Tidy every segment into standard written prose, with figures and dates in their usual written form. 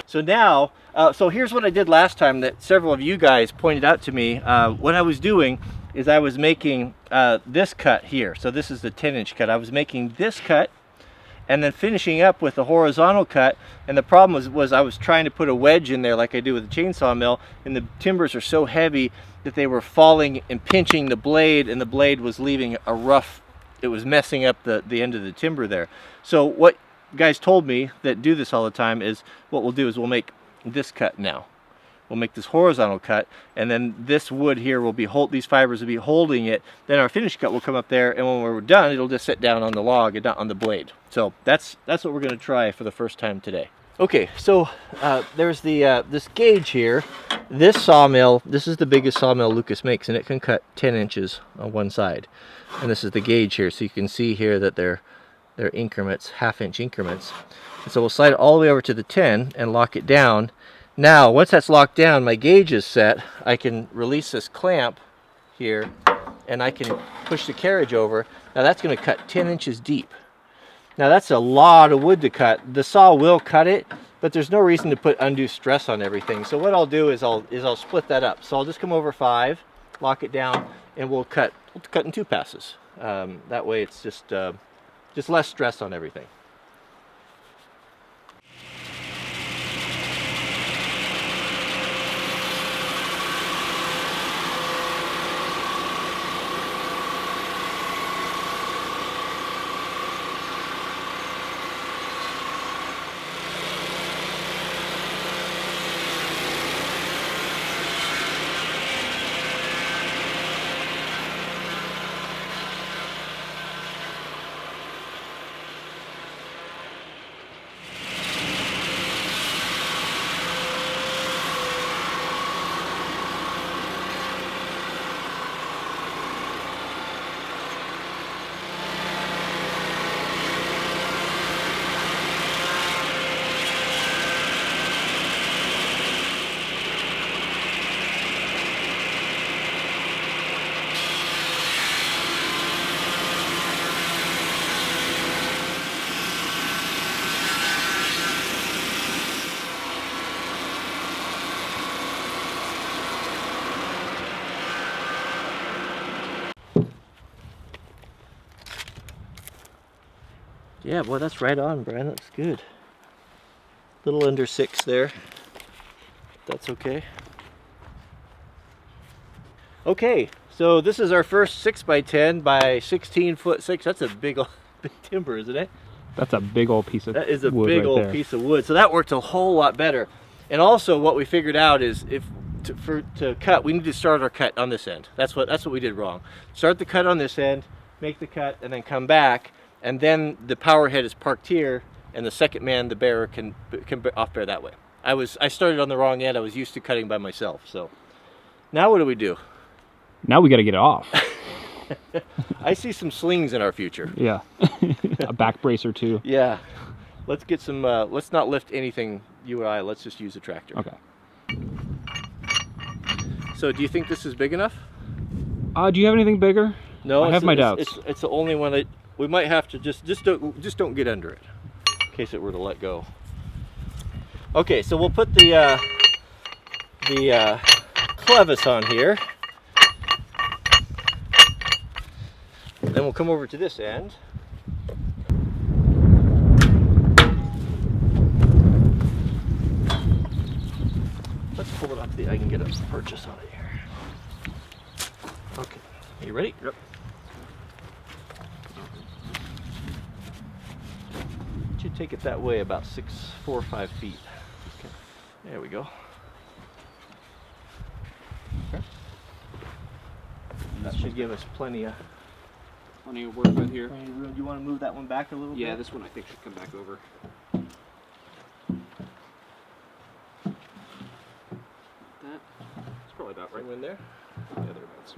So now, so here's what I did last time that several of you guys pointed out to me. What I was doing is I was making this cut here. So this is the 10-inch cut. I was making this cut and then finishing up with a horizontal cut. And the problem was I was trying to put a wedge in there like I do with a chainsaw mill, and the timbers are so heavy that they were falling and pinching the blade, and the blade was leaving a rough, it was messing up the end of the timber there. So what guys told me that do this all the time is what we'll do is we'll make this cut now. We'll make this horizontal cut, and then this wood here will be these fibers will be holding it. Then our finished cut will come up there, and when we're done, it'll just sit down on the log and not on the blade. So that's what we're going to try for the first time today. Okay, so there's the this gauge here. This sawmill, this is the biggest sawmill Lucas makes, and it can cut 10 inches on one side. And this is the gauge here, so you can see here that they're increments, half-inch increments. And so we'll slide it all the way over to the 10 and lock it down. Now, once that's locked down, my gauge is set. I can release this clamp here, and I can push the carriage over. Now that's going to cut 10 inches deep. Now that's a lot of wood to cut. The saw will cut it, but there's no reason to put undue stress on everything. So what I'll do is I'll split that up. So I'll just come over 5, lock it down, and we'll cut in 2 passes. That way it's just less stress on everything. Yeah, boy, that's right on, Brian. That's good. A little under 6 there. That's okay. Okay, so this is our first 6x10 by 16 foot 6. That's a big timber, isn't it? That's a big old piece of wood. That is a big old piece of wood. So that worked a whole lot better. And also, what we figured out is to cut, we need to start our cut on this end. That's what we did wrong. Start the cut on this end, make the cut, and then come back. And then the power head is parked here, and the second man, the bearer, can off bear that way. I started on the wrong end. I was used to cutting by myself. So now what do we do? Now we got to get it off. I see some slings in our future. Yeah, a back brace or 2. Yeah, let's get some. Let's not lift anything, you and I. Let's just use a tractor. Okay. So do you think this is big enough? Do you have anything bigger? No, I have my doubts. It's the only one that we might have to just don't get under it in case it were to let go. Okay, so we'll put the clevis on here. Then we'll come over to this end. Let's pull it up. I can get a purchase on it here. Okay, are you ready? Yep. Should take it that way about 4 or 5 feet. Okay, there we go. Okay. That should give us plenty of work right here. plenty of room. Do you want to move that one back a little bit? Yeah, this one I think should come back over. That's probably about right. In there? Yeah, thereabouts.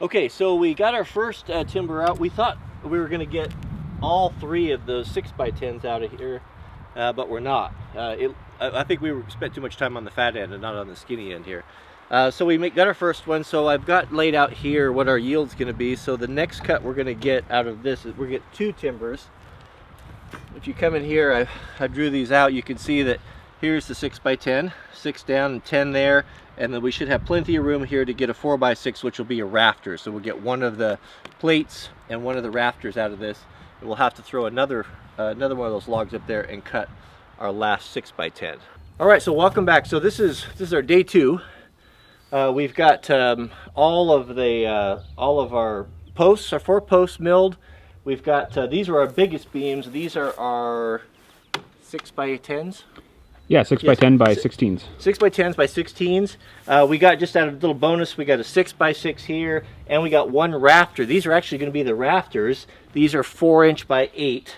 Okay, so we got our first timber out. We thought we were going to get all 3 of those 6x10s out of here, but we're not. I think we spent too much time on the fat end and not on the skinny end here. So we got our first one. So I've got laid out here what our yield's going to be. So the next cut we're going to get out of this is we're going to get 2 timbers. If you come in here, I drew these out. You can see that here's the 6x10, 6 down and 10 there, and then we should have plenty of room here to get a 4x6, which will be a rafter. So we'll get one of the plates and one of the rafters out of this, and we'll have to throw another one of those logs up there and cut our last 6x10. All right, so welcome back. So this is our day 2. We've got all of our posts, our 4 posts milled. We've got these are our biggest beams. These are our 6x10s. Yeah, 6x10 by 16s. 6x10s by 16s. We got, just out of a little bonus, we got a 6x6 here, and we got 1 rafter. These are actually going to be the rafters. These are 4" by 8"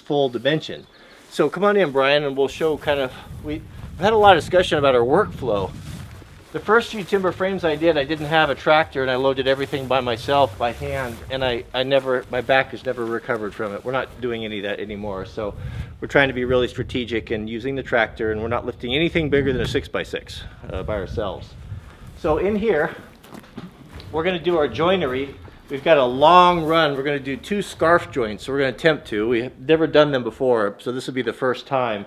full dimension. So come on in, Brian, and we'll show kind of, we've had a lot of discussion about our workflow. The first few timber frames I didn't have a tractor, and I loaded everything by myself, by hand, and my back has never recovered from it. We're not doing any of that anymore, so we're trying to be really strategic and using the tractor, and we're not lifting anything bigger than a 6x6 by ourselves. So in here, we're going to do our joinery. We've got a long run. We're going to do 2 scarf joints, so we're going to attempt to. We have never done them before, so this will be the first time.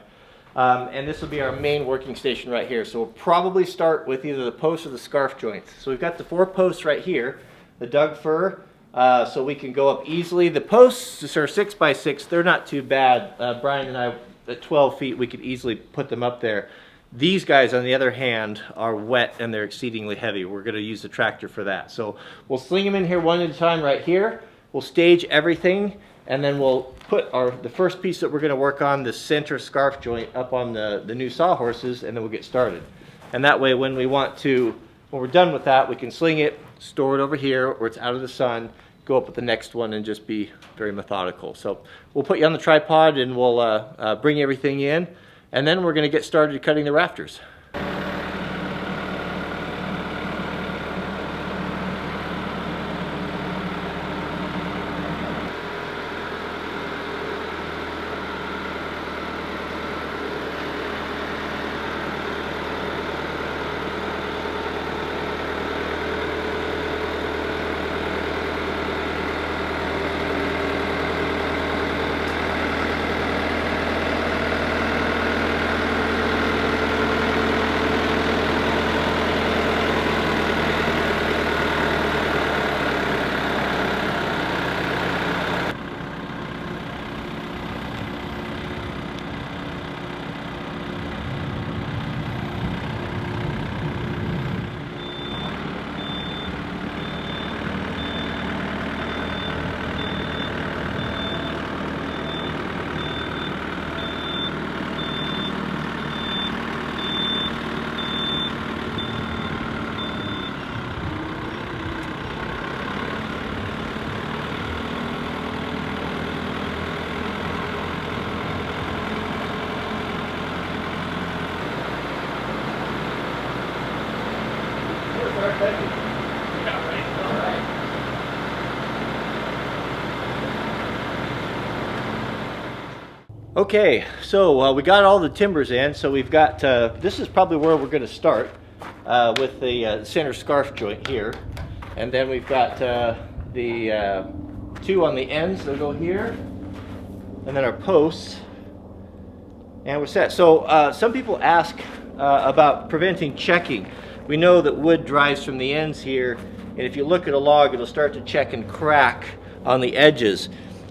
And this will be our main working station right here. So we'll probably start with either the post or the scarf joints. So we've got the 4 posts right here, the Doug fir, so we can go up easily. The posts are 6x6. They're not too bad. Brian and I, at 12 feet, we could easily put them up there. These guys, on the other hand, are wet and they're exceedingly heavy. We're going to use the tractor for that. So we'll sling them in here one at a time right here. We'll stage everything, and then we'll put the first piece that we're going to work on, the center scarf joint, up on the new sawhorses, and then we'll get started. And that way, when we're done with that, we can sling it, store it over here where it's out of the sun, go up with the next one, and just be very methodical. So we'll put you on the tripod, and we'll bring everything in, and then we're going to get started cutting the rafters. Okay, so we got all the timbers in, so we've got, this is probably where we're going to start with the center scarf joint here. And then we've got the 2 on the ends that go here, and then our posts, and we're set. So some people ask about preventing checking. We know that wood dries from the ends here, and if you look at a log, it'll start to check and crack on the edges.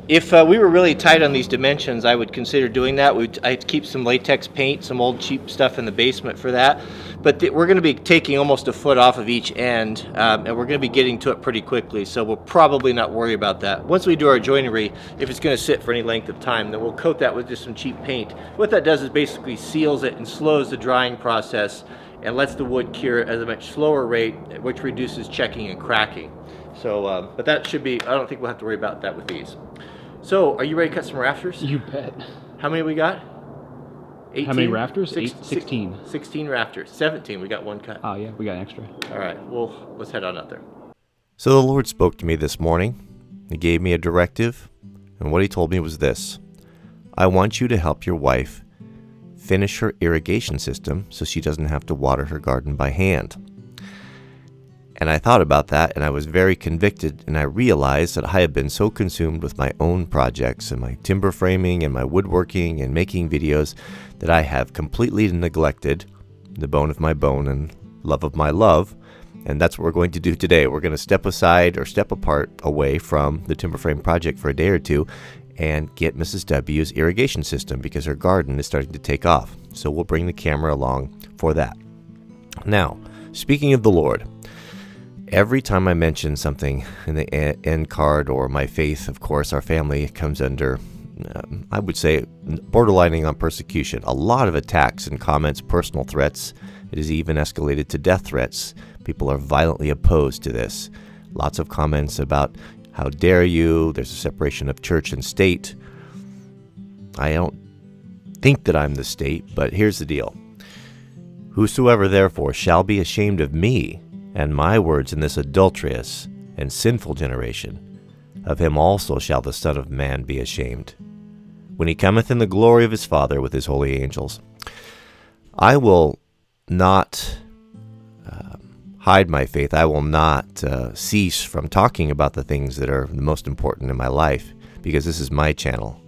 If we were really tight on these dimensions, I would consider doing that. I'd keep some latex paint, some old cheap stuff in the basement for that. But we're going to be taking almost a foot off of each end, and we're going to be getting to it pretty quickly, so we'll probably not worry about that. Once we do our joinery, if it's going to sit for any length of time, then we'll coat that with just some cheap paint. What that does is basically seals it and slows the drying process and lets the wood cure at a much slower rate, which reduces checking and cracking. So, but that should be, I don't think we'll have to worry about that with these. So, are you ready to cut some rafters? You bet. How many we got? 18? How many rafters? 16. 16 rafters. 17, we got 1 cut. Oh yeah, we got an extra. All right, well, let's head on up there. So the Lord spoke to me this morning. He gave me a directive, and what he told me was this. I want you to help your wife finish her irrigation system so she doesn't have to water her garden by hand. And I thought about that, and I was very convicted, and I realized that I have been so consumed with my own projects and my timber framing and my woodworking and making videos that I have completely neglected the bone of my bone and love of my love. And that's what we're going to do today. We're going to step aside or step apart away from the timber frame project for a day or two and get Mrs. W's irrigation system because her garden is starting to take off. So we'll bring the camera along for that. Now, speaking of the Lord, every time I mention something in the end card or my faith, of course, our family comes under, I would say, borderlining on persecution. A lot of attacks and comments, personal threats. It has even escalated to death threats. People are violently opposed to this. Lots of comments about, how dare you, there's a separation of church and state. I don't think that I'm the state, but here's the deal. Whosoever therefore shall be ashamed of me and my words in this adulterous and sinful generation, of him also shall the Son of Man be ashamed, when he cometh in the glory of his Father with his holy angels. I will not hide my faith. I will not cease from talking about the things that are the most important in my life, because this is my channel.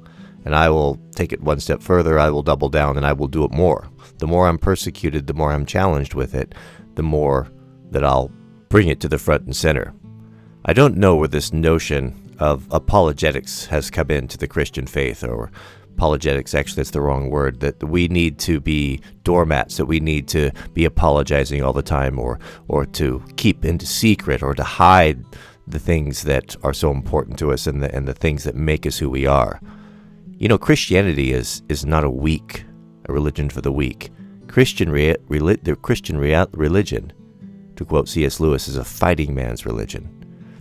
And I will take it one step further. I will double down, and I will do it more. The more I'm persecuted, the more I'm challenged with it, the more that I'll bring it to the front and center. I don't know where this notion of apologetics has come into the Christian faith, or apologetics, actually that's the wrong word, that we need to be doormats, that we need to be apologizing all the time, or to keep into secret, or to hide the things that are so important to us and the things that make us who we are. You know, Christianity is not a religion for the weak. The Christian religion, to quote C.S. Lewis, is a fighting man's religion.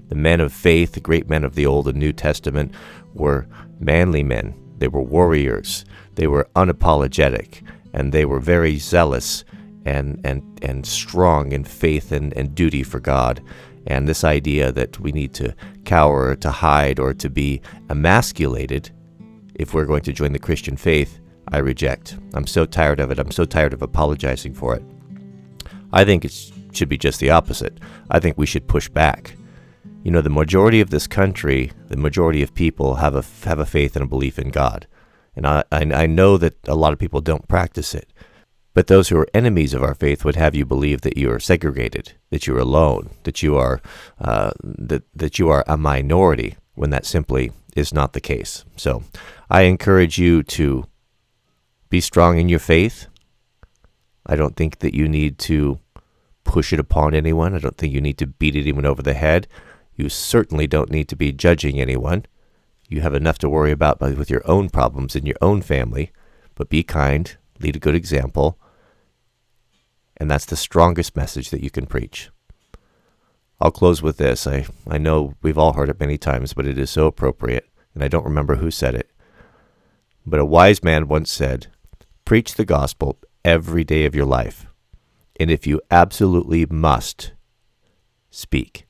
The men of faith, the great men of the Old and New Testament, were manly men. They were warriors. They were unapologetic, and they were very zealous and strong in faith and duty for God. And this idea that we need to cower, or to hide, or to be emasculated if we're going to join the Christian faith, I reject. I'm so tired of it. I'm so tired of apologizing for it. I think it should be just the opposite. I think we should push back. You know, the majority of this country, the majority of people have a faith and a belief in God. And I know that a lot of people don't practice it. But those who are enemies of our faith would have you believe that you are segregated, that you're alone, that you are that you are a minority, when that simply is not the case. So I encourage you to be strong in your faith. I don't think that you need to push it upon anyone. I don't think you need to beat anyone over the head. You certainly don't need to be judging anyone. You have enough to worry about with your own problems in your own family. But be kind, lead a good example, and that's the strongest message that you can preach. I'll close with this. I know we've all heard it many times, but it is so appropriate, and I don't remember who said it. But a wise man once said, preach the gospel every day of your life, and if you absolutely must, speak.